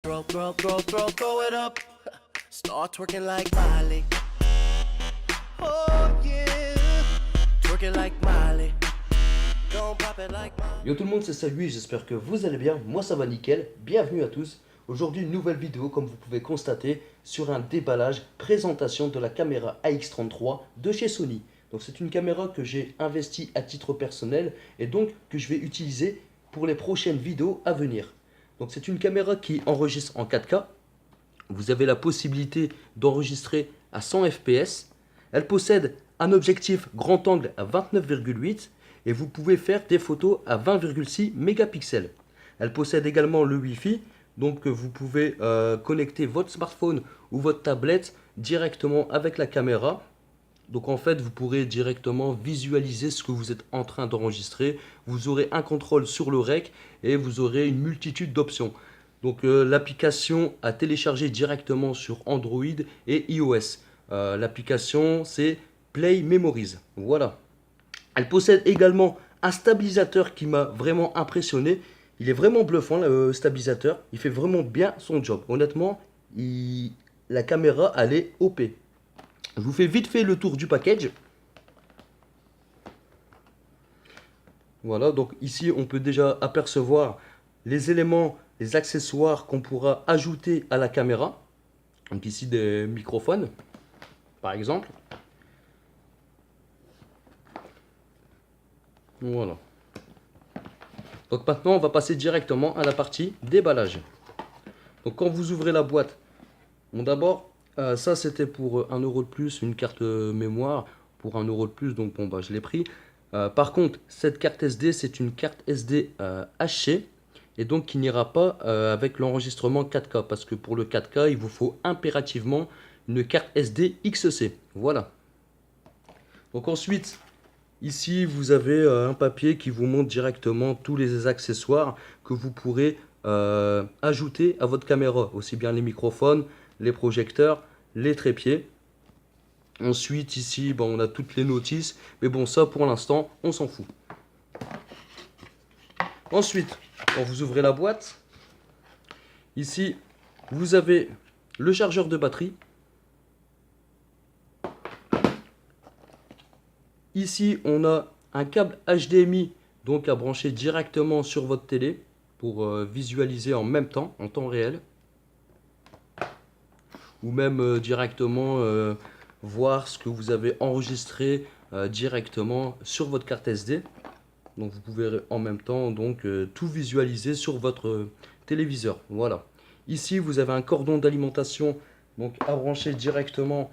Throw it up. Start twerking like Miley. Oh yeah. Twerking like Miley. Don't pop it like Miley. Yo tout le monde, c'est Salut, j'espère que vous allez bien, moi ça va nickel, bienvenue à tous. Aujourd'hui une nouvelle vidéo comme vous pouvez constater sur un déballage, présentation de la caméra AX33 de chez Sony. Donc c'est une caméra que j'ai investie à titre personnel et donc que je vais utiliser pour les prochaines vidéos à venir. Donc c'est une caméra qui enregistre en 4K, vous avez la possibilité d'enregistrer à 100 fps, elle possède un objectif grand angle à 29,8 et vous pouvez faire des photos à 20,6 mégapixels. Elle possède également le Wi-Fi, donc vous pouvez connecter votre smartphone ou votre tablette directement avec la caméra. Donc en fait, vous pourrez directement visualiser ce que vous êtes en train d'enregistrer. Vous aurez un contrôle sur le rec et vous aurez une multitude d'options. Donc l'application à télécharger directement sur Android et iOS. L'application c'est Play Memories. Voilà. Elle possède également un stabilisateur qui m'a vraiment impressionné. Il est vraiment bluffant le stabilisateur. Il fait vraiment bien son job. Honnêtement, la caméra elle est OP. Je vous fais vite fait le tour du package. Voilà, donc ici on peut déjà apercevoir les éléments, les accessoires qu'on pourra ajouter à la caméra. Donc ici des microphones, par exemple. Voilà. Donc maintenant on va passer directement à la partie déballage. Donc quand vous ouvrez la boîte, bon d'abord... ça c'était pour 1 euro de plus, une carte mémoire pour 1 euro de plus, donc bon bah je l'ai pris. Par contre cette carte SD c'est une carte SD hachée et donc qui n'ira pas avec l'enregistrement 4K parce que pour le 4K il vous faut impérativement une carte SD XC. Voilà. Donc ensuite ici vous avez un papier qui vous montre directement tous les accessoires que vous pourrez ajouter à votre caméra, aussi bien les microphones, les projecteurs, les trépieds. Ensuite ici bon, on a toutes les notices, mais bon ça pour l'instant on s'en fout. Ensuite quand vous ouvrez la boîte, ici vous avez le chargeur de batterie. Ici on a un câble HDMI donc à brancher directement sur votre télé pour visualiser en même temps, en temps réel. Ou même directement voir ce que vous avez enregistré directement sur votre carte SD. Donc vous pouvez en même temps donc tout visualiser sur votre téléviseur. Voilà. Ici vous avez un cordon d'alimentation donc à brancher directement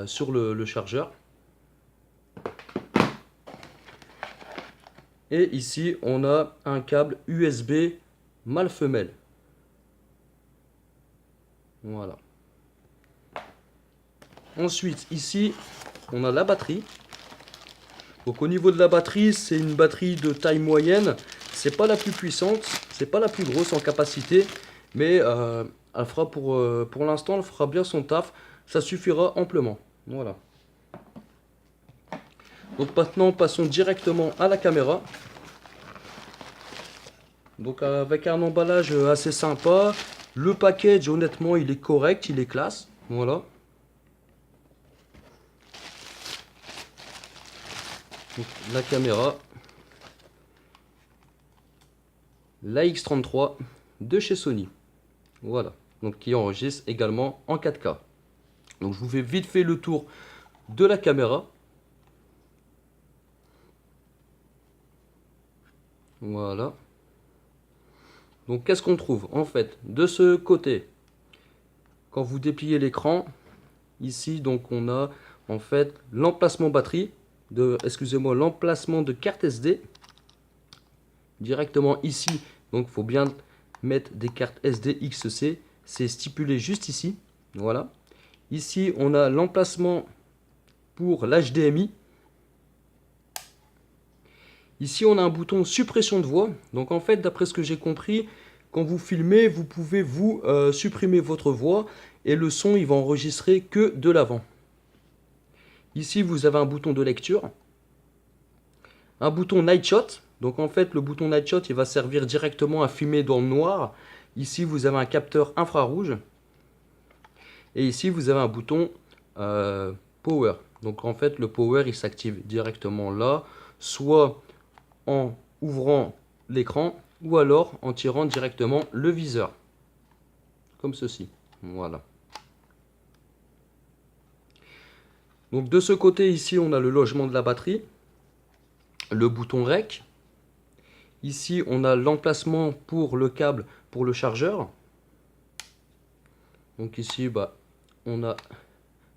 sur le chargeur. Et ici on a un câble USB mâle femelle. Voilà. Ensuite, ici, on a la batterie. Donc au niveau de la batterie, c'est une batterie de taille moyenne. C'est pas la plus puissante, c'est pas la plus grosse en capacité, mais elle fera pour l'instant, elle fera bien son taf. Ça suffira amplement. Voilà. Donc maintenant, passons directement à la caméra. Donc avec un emballage assez sympa. Le package, honnêtement, il est correct, il est classe. Voilà. Donc, la caméra, la X33 de chez Sony. Voilà. Donc qui enregistre également en 4K. Donc je vous fais vite fait le tour de la caméra. Voilà. Donc qu'est-ce qu'on trouve en fait de ce côté? Quand vous dépliez l'écran, ici donc on a en fait l'emplacement batterie, l'emplacement de carte SD directement ici. Donc il faut bien mettre des cartes SD XC, c'est stipulé juste ici. Voilà. Ici on a l'emplacement pour l'HDMI. Ici on a un bouton suppression de voix. Donc en fait d'après ce que j'ai compris, quand vous filmez vous pouvez vous supprimer votre voix et le son il va enregistrer que de l'avant. Ici vous avez un bouton de lecture, un bouton night shot. Donc en fait le bouton night shot il va servir directement à filmer dans le noir. Ici, vous avez un capteur infrarouge. Et ici, vous avez un bouton Power. Donc en fait, le Power, il s'active directement là, soit en ouvrant l'écran, ou alors en tirant directement le viseur. Comme ceci. Voilà. Donc de ce côté ici, on a le logement de la batterie, le bouton REC. Ici, on a l'emplacement pour le câble pour le chargeur. Donc ici, on a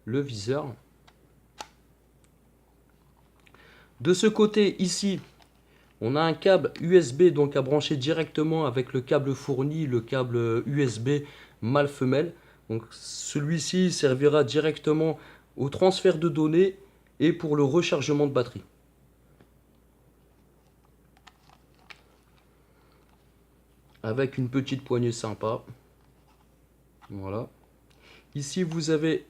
le viseur. De ce côté ici, on a un câble USB donc à brancher directement avec le câble fourni, le câble USB mâle-femelle. Donc celui-ci servira directement au transfert de données et pour le rechargement de batterie. Avec une petite poignée sympa. Voilà. Ici vous avez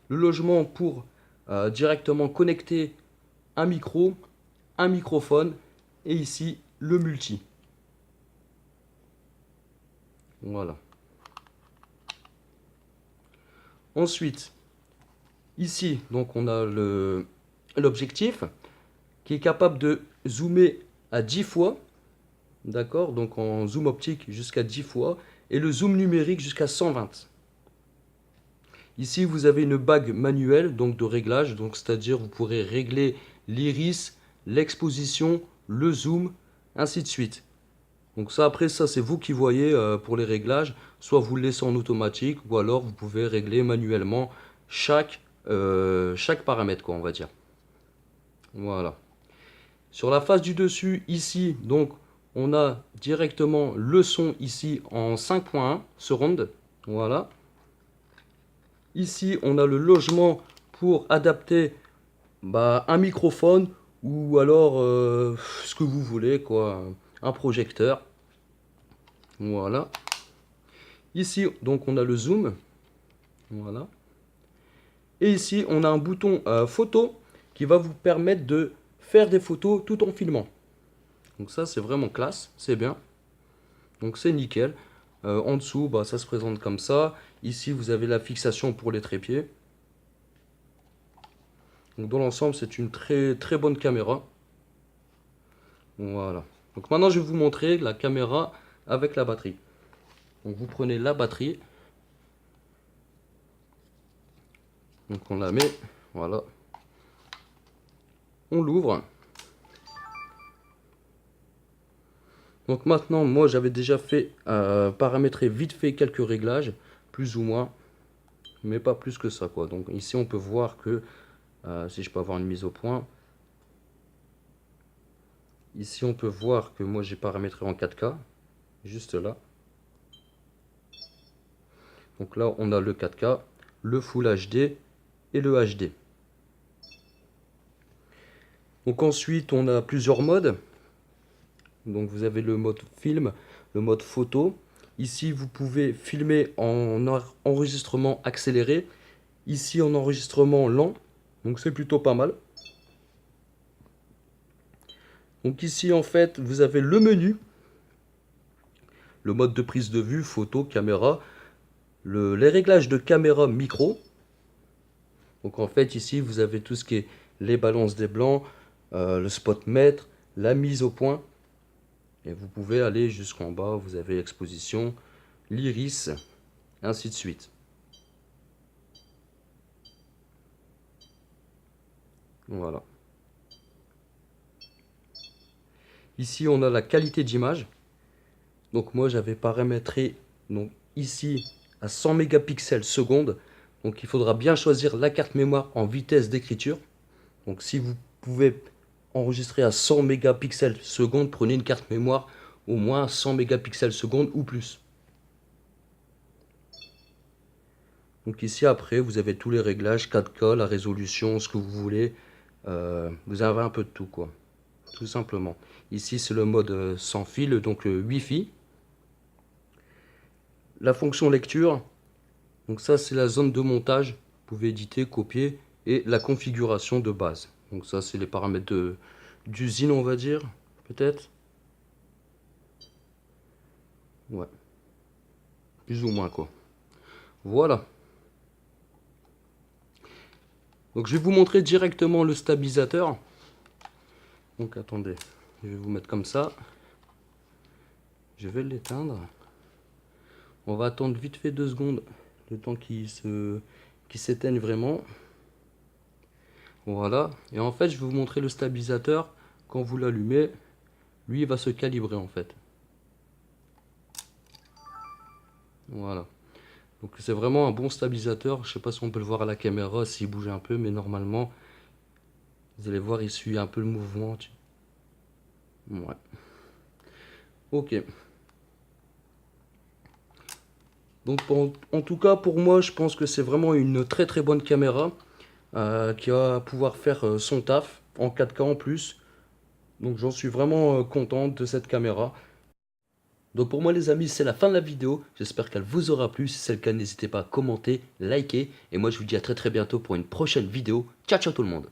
le logement pour directement connecter un micro, un microphone et ici le multi. Voilà. Ensuite, ici, donc on a l'objectif qui est capable de zoomer à 10 fois. D'accord, donc en zoom optique jusqu'à 10 fois et le zoom numérique jusqu'à 120. Ici, vous avez une bague manuelle donc de réglage, donc c'est-à-dire vous pourrez régler l'iris, l'exposition, le zoom, ainsi de suite. Donc ça, après, ça c'est vous qui voyez pour les réglages. Soit vous le laissez en automatique ou alors vous pouvez régler manuellement chaque paramètre, quoi, on va dire. Voilà. Sur la face du dessus, ici, donc on a directement le son ici en 5.1 surround. Voilà. Ici, on a le logement pour adapter un microphone ou alors ce que vous voulez, quoi, un projecteur. Voilà. Ici, donc, on a le zoom. Voilà. Et ici, on a un bouton photo qui va vous permettre de faire des photos tout en filmant. Donc ça, c'est vraiment classe, c'est bien. Donc c'est nickel. En dessous, ça se présente comme ça. Ici, vous avez la fixation pour les trépieds. Donc dans l'ensemble, c'est une très très bonne caméra. Voilà. Donc maintenant, je vais vous montrer la caméra avec la batterie. Donc vous prenez la batterie. Donc on la met, voilà. On l'ouvre. Donc maintenant, moi j'avais déjà fait paramétrer vite fait quelques réglages, plus ou moins, mais pas plus que ça, quoi. Donc ici on peut voir que, si je peux avoir une mise au point, ici on peut voir que moi j'ai paramétré en 4K, juste là. Donc là on a le 4K, le Full HD et le HD. Donc ensuite on a plusieurs modes. Donc vous avez le mode film, le mode photo. Ici vous pouvez filmer en enregistrement accéléré. Ici en enregistrement lent. Donc c'est plutôt pas mal. Donc ici en fait vous avez le menu. Le mode de prise de vue, photo, caméra. Les réglages de caméra micro. Donc en fait ici vous avez tout ce qui est les balances des blancs, le spot mètre, la mise au point. Et vous pouvez aller jusqu'en bas, vous avez l'exposition, l'iris, ainsi de suite. Voilà. Ici, on a la qualité d'image. Donc moi, j'avais paramétré donc, ici à 100 mégapixels seconde. Donc il faudra bien choisir la carte mémoire en vitesse d'écriture. Donc si vous pouvez enregistrer à 100 mégapixels seconde, prenez une carte mémoire au moins 100 mégapixels seconde ou plus. Donc ici après vous avez tous les réglages 4K, la résolution, ce que vous voulez. Vous avez un peu de tout, quoi, tout simplement. Ici c'est le mode sans fil, donc le Wi-Fi. La fonction lecture, donc ça c'est la zone de montage. Vous pouvez éditer, copier, et la configuration de base. Donc ça c'est les paramètres d'usine, on va dire, peut-être. Ouais. plus ou moins quoi. Voilà. Donc je vais vous montrer directement le stabilisateur. Donc attendez, je vais vous mettre comme ça. Je vais l'éteindre. On va attendre vite fait 2 secondes, le temps qu'il s'éteigne vraiment. Voilà. Et en fait, je vais vous montrer le stabilisateur. Quand vous l'allumez, lui, il va se calibrer en fait. Voilà. Donc c'est vraiment un bon stabilisateur. Je sais pas si on peut le voir à la caméra, s'il bouge un peu, mais normalement, vous allez voir, il suit un peu le mouvement. Ouais. Ok. Donc en tout cas, pour moi, je pense que c'est vraiment une très très bonne caméra qui va pouvoir faire son taf en 4K en plus. Donc j'en suis vraiment content de cette caméra. Donc pour moi les amis, c'est la fin de la vidéo. J'espère qu'elle vous aura plu. Si c'est le cas, n'hésitez pas à commenter, liker. Et moi je vous dis à très très bientôt pour une prochaine vidéo. Ciao ciao tout le monde.